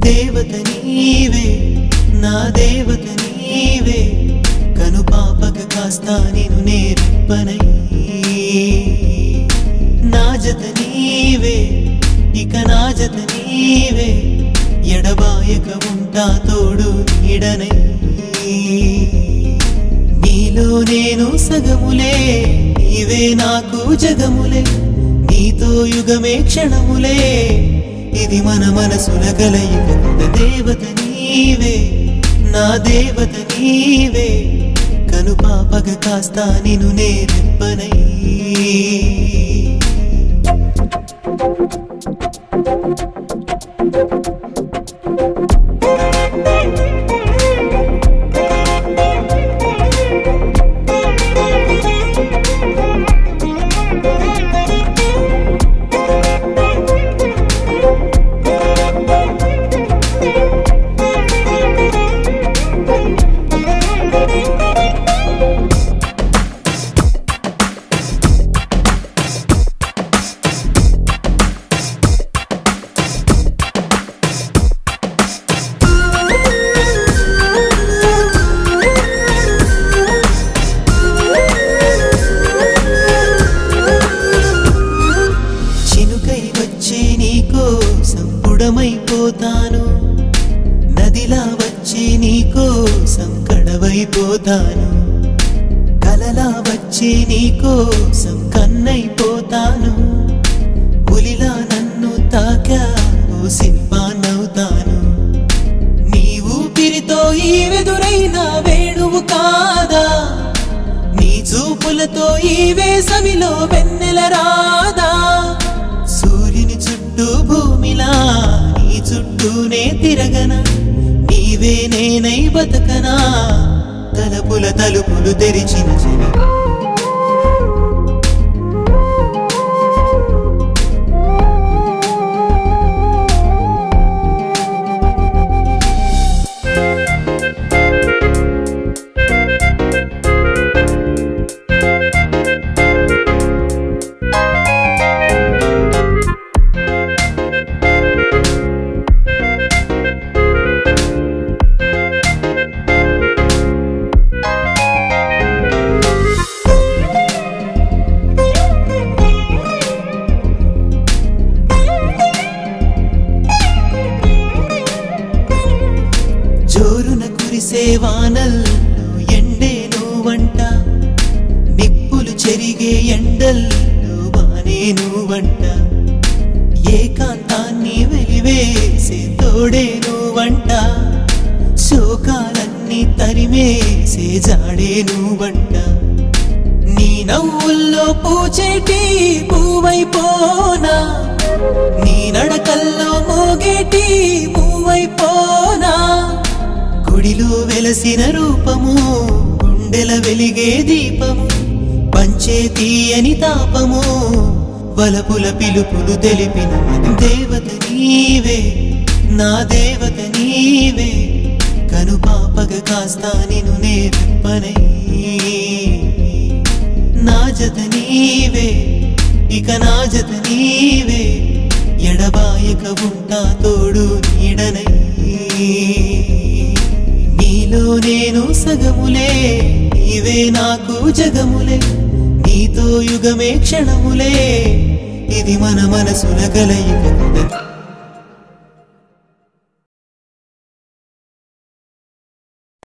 దేవత నీవే నా దేవత నీవే కను పాపక కాస్త నిన్ను నేర్పనై నా జత నీవే ఇక నా జత నీవే ఎడబాయక ఉంటా తోడు నీడనై నీలో నేను సగములే నీవే నాకు జగములే నీతో యుగమే క్షణములే ఇది మన మనసుల కలయిక దేవత నీవే నా దేవత నీవే కను పాపక కాస్త నిన్ను నేర్పనై సంపుడమైపోతాను నదిలా వచ్చి నీకోసం కడవైపోతాను కలలా వచ్చి నీకోసం కన్నైపోతాను పులిలా నన్ను తాకావు శిల్పాన్నవుతాను నీ ఊపిరితో ఈ వెదురైన వేణువు కాదా నీ చూపులతో ఈ వేసవిలో వెన్నెల రాదా సూర్యుని చుట్టూ భూమిలా నీ చుట్టూనే తిరగనా నీవే నేనై బతకనా తలుపుల తలుపులు తెరిచిన చెవి వానల్లో ఎండే నువ్వంట నిప్పులు చెరిగే ఎండల్లో వానే నువ్వంట ఏకాంతాన్ని వెలివేసే తోడే నువ్వంట శోకాలన్నీ తరిమేసే జాడే నువ్వంట నీ నవ్వుల్లో పూచేటి పువ్వైపోనా నీ నడకల్లో మోగేటి పువ్వైపోనా గుడిలో వెలసిన రూపము గుండెల వెలిగే దీపము పంచే తీయని తాపము వలపుల పిలుపులు తెలిపిన దేవత నీవే నా దేవత నీవే కను పాపక కాస్త నిన్ను నేర్పనై నా జత నీవే ఇక నా జత నీవే ఎడబాయక ఉంటా తోడు నీడనై నీలో నేను సగములే నీవే నాకు జగములే నీతో యుగమే క్షణములే ఇది మన మనసుల కలయిక